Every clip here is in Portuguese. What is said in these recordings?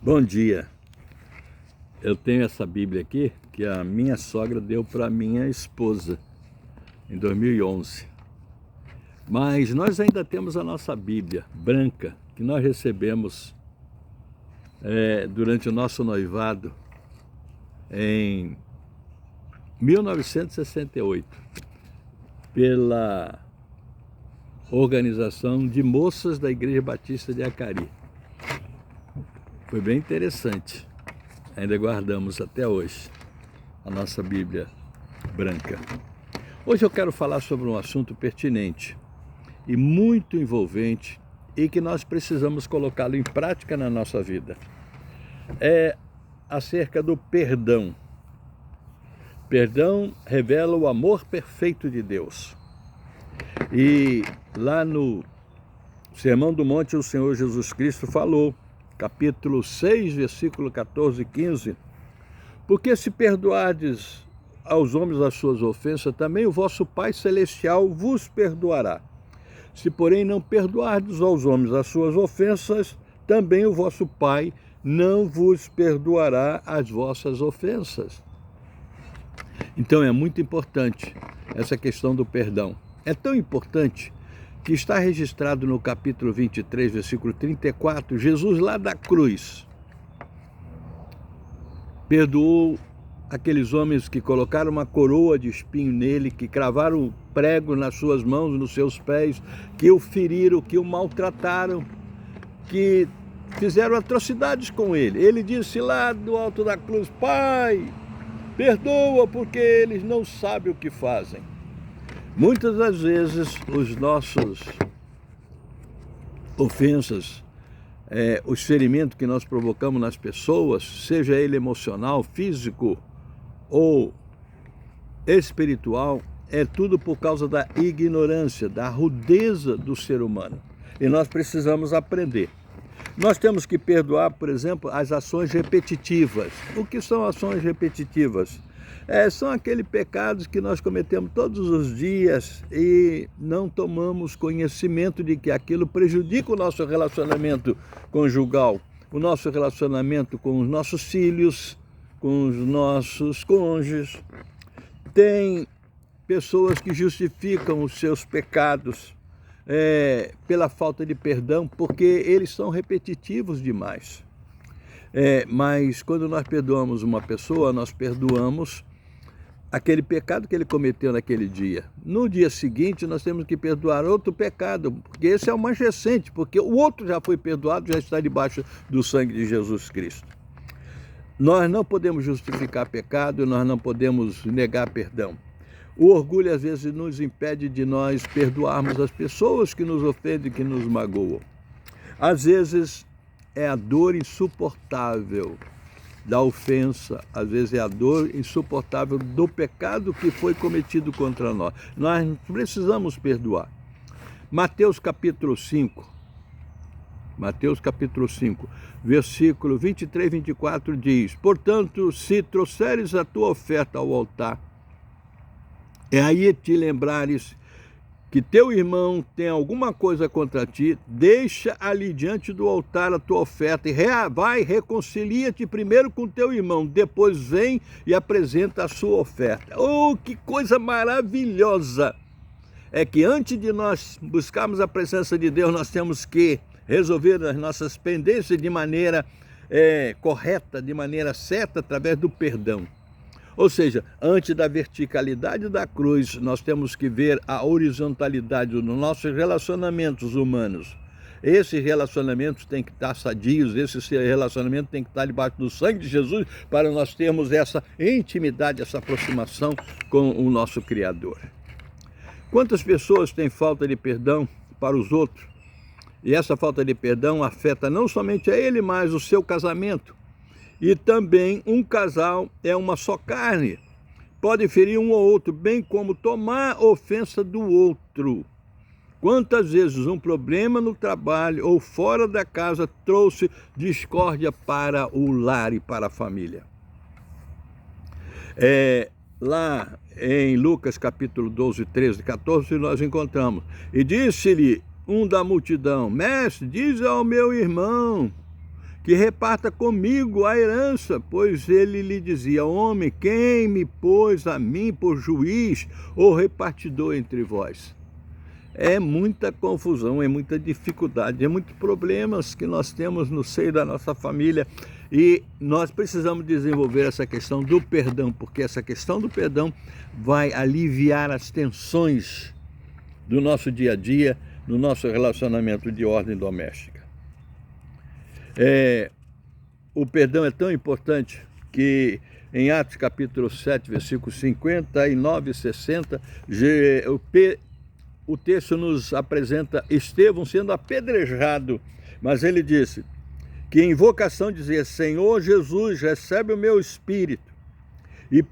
Bom dia. Eu tenho essa Bíblia aqui que a minha sogra deu para minha esposa em 2011. Mas nós ainda temos a nossa Bíblia branca que nós recebemos durante o nosso noivado em 1968 pela Organização de Moças da Igreja Batista de Acari. Foi bem interessante. Ainda guardamos até hoje a nossa Bíblia branca. Hoje eu quero falar sobre um assunto pertinente e muito envolvente e que nós precisamos colocá-lo em prática na nossa vida. É acerca do perdão. Perdão revela o amor perfeito de Deus. E lá no Sermão do Monte, o Senhor Jesus Cristo falou, capítulo 6, versículo 14 e 15, porque se perdoardes aos homens as suas ofensas, também o vosso Pai Celestial vos perdoará. Se, porém, não perdoardes aos homens as suas ofensas, também o vosso Pai não vos perdoará as vossas ofensas. Então é muito importante essa questão do perdão. É tão importante que está registrado no capítulo 23, versículo 34, Jesus lá da cruz perdoou aqueles homens que colocaram uma coroa de espinho nele, que cravaram prego nas suas mãos, nos seus pés, que o feriram, que o maltrataram, que fizeram atrocidades com ele. Ele disse lá do alto da cruz: Pai, perdoa porque eles não sabem o que fazem. Muitas das vezes os nossos ofensas, os ferimentos que nós provocamos nas pessoas, seja ele emocional, físico ou espiritual, é tudo por causa da ignorância, da rudeza do ser humano. E nós precisamos aprender. Nós temos que perdoar, por exemplo, as ações repetitivas. O que são ações repetitivas? São aqueles pecados que nós cometemos todos os dias e não tomamos conhecimento de que aquilo prejudica o nosso relacionamento conjugal, o nosso relacionamento com os nossos filhos, com os nossos cônjuges. Tem pessoas que justificam os seus pecados pela falta de perdão, porque eles são repetitivos demais. Mas quando nós perdoamos uma pessoa, nós perdoamos aquele pecado que ele cometeu naquele dia. No dia seguinte, nós temos que perdoar outro pecado, porque esse é o mais recente, porque o outro já foi perdoado, já está debaixo do sangue de Jesus Cristo. Nós não podemos justificar pecado, nós não podemos negar perdão. O orgulho, às vezes, nos impede de nós perdoarmos as pessoas que nos ofendem, que nos magoam. Às vezes, é a dor insuportável da ofensa, às vezes é a dor insuportável do pecado que foi cometido contra nós. Nós precisamos perdoar. Mateus capítulo 5, versículo 23 e 24 diz: Portanto, se trouxeres a tua oferta ao altar, e aí te lembrares que teu irmão tem alguma coisa contra ti, deixa ali diante do altar a tua oferta e vai, reconcilia-te primeiro com teu irmão, depois vem e apresenta a sua oferta. Oh, que coisa maravilhosa! É que antes de nós buscarmos a presença de Deus, nós temos que resolver as nossas pendências de maneira correta, de maneira certa, através do perdão. Ou seja, antes da verticalidade da cruz, nós temos que ver a horizontalidade nos nossos relacionamentos humanos. Esses relacionamentos têm que estar sadios, esses relacionamentos têm que estar debaixo do sangue de Jesus para nós termos essa intimidade, essa aproximação com o nosso Criador. Quantas pessoas têm falta de perdão para os outros? E essa falta de perdão afeta não somente a ele, mas o seu casamento. E também um casal é uma só carne, pode ferir um ou outro, bem como tomar ofensa do outro. Quantas vezes um problema no trabalho ou fora da casa trouxe discórdia para o lar e para a família? Lá em Lucas capítulo 12, 13, 14, nós encontramos: E disse-lhe um da multidão: Mestre, diz ao meu irmão que reparta comigo a herança, pois ele lhe dizia: homem, quem me pôs a mim por juiz ou repartidor entre vós? É muita confusão, é muita dificuldade, é muitos problemas que nós temos no seio da nossa família, e nós precisamos desenvolver essa questão do perdão, porque essa questão do perdão vai aliviar as tensões do nosso dia a dia, no nosso relacionamento de ordem doméstica. O perdão é tão importante que em Atos capítulo 7, versículos 59 e 60, o texto nos apresenta Estevão sendo apedrejado, mas ele disse que em invocação dizia: Senhor Jesus, recebe o meu espírito. E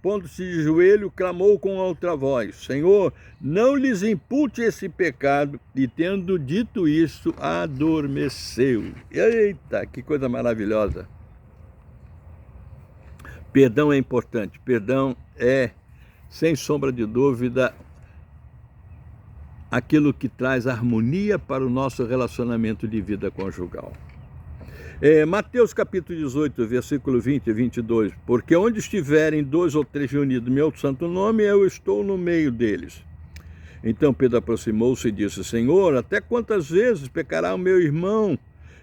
pondo-se de joelho, clamou com outra voz: Senhor, não lhes impute esse pecado. E tendo dito isso, adormeceu. Eita, que coisa maravilhosa! Perdão é importante. Perdão é, sem sombra de dúvida, aquilo que traz harmonia para o nosso relacionamento de vida conjugal. Mateus capítulo 18, versículo 20 e 22, porque onde estiverem 2 ou 3 reunidos no meu santo nome, eu estou no meio deles. Então Pedro aproximou-se e disse: Senhor, até quantas vezes pecará o meu irmão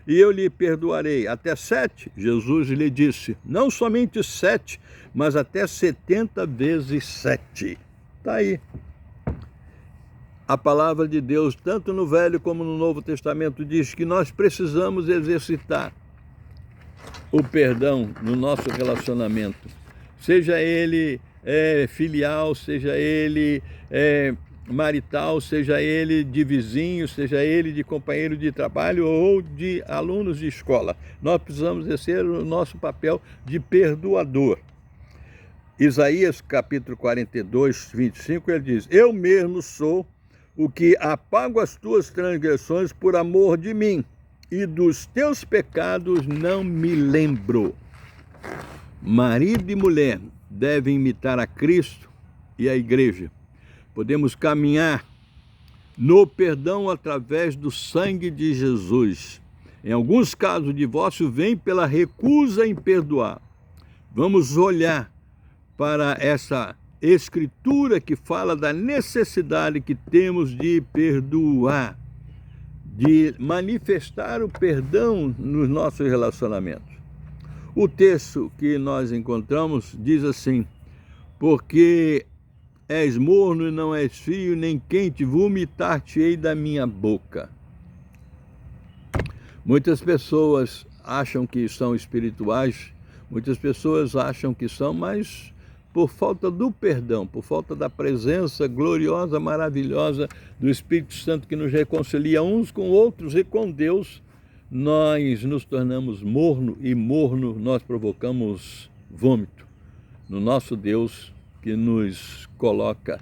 e eu lhe perdoarei? Até 7? Jesus lhe disse: não somente 7, mas até 70 vezes 7. Está aí. A palavra de Deus, tanto no Velho como no Novo Testamento, diz que nós precisamos exercitar o perdão no nosso relacionamento, seja ele filial, seja ele marital, seja ele de vizinho, seja ele de companheiro de trabalho ou de alunos de escola. Nós precisamos exercer o nosso papel de perdoador. Isaías capítulo 42, 25, ele diz: eu mesmo sou o que apago as tuas transgressões por amor de mim, e dos teus pecados não me lembro. Marido e mulher devem imitar a Cristo e a igreja. Podemos caminhar no perdão através do sangue de Jesus. Em alguns casos, o divórcio vem pela recusa em perdoar. Vamos olhar para essa escritura que fala da necessidade que temos de perdoar, de manifestar o perdão nos nossos relacionamentos. O texto que nós encontramos diz assim: porque és morno e não és frio nem quente, vomitar-te-ei da minha boca. Muitas pessoas acham que são espirituais, muitas pessoas acham que são, mas por falta do perdão, por falta da presença gloriosa, maravilhosa do Espírito Santo que nos reconcilia uns com outros e com Deus, nós nos tornamos morno, e morno nós provocamos vômito no nosso Deus, que nos coloca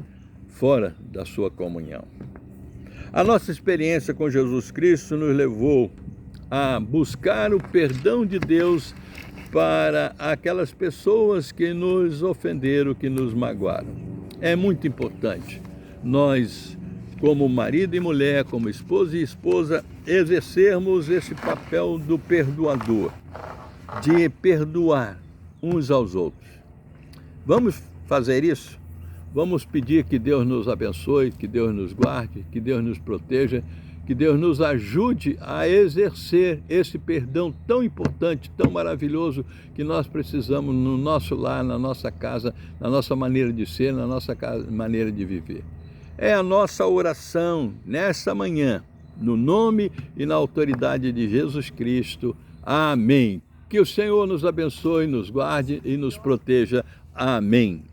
fora da sua comunhão. A nossa experiência com Jesus Cristo nos levou a buscar o perdão de Deus para aquelas pessoas que nos ofenderam, que nos magoaram. É muito importante nós, como marido e mulher, como esposo e esposa, exercermos esse papel do perdoador, de perdoar uns aos outros. Vamos fazer isso? Vamos pedir que Deus nos abençoe, que Deus nos guarde, que Deus nos proteja, que Deus nos ajude a exercer esse perdão tão importante, tão maravilhoso, que nós precisamos no nosso lar, na nossa casa, na nossa maneira de ser, na nossa maneira de viver. É a nossa oração nessa manhã, no nome e na autoridade de Jesus Cristo. Amém. Que o Senhor nos abençoe, nos guarde e nos proteja. Amém.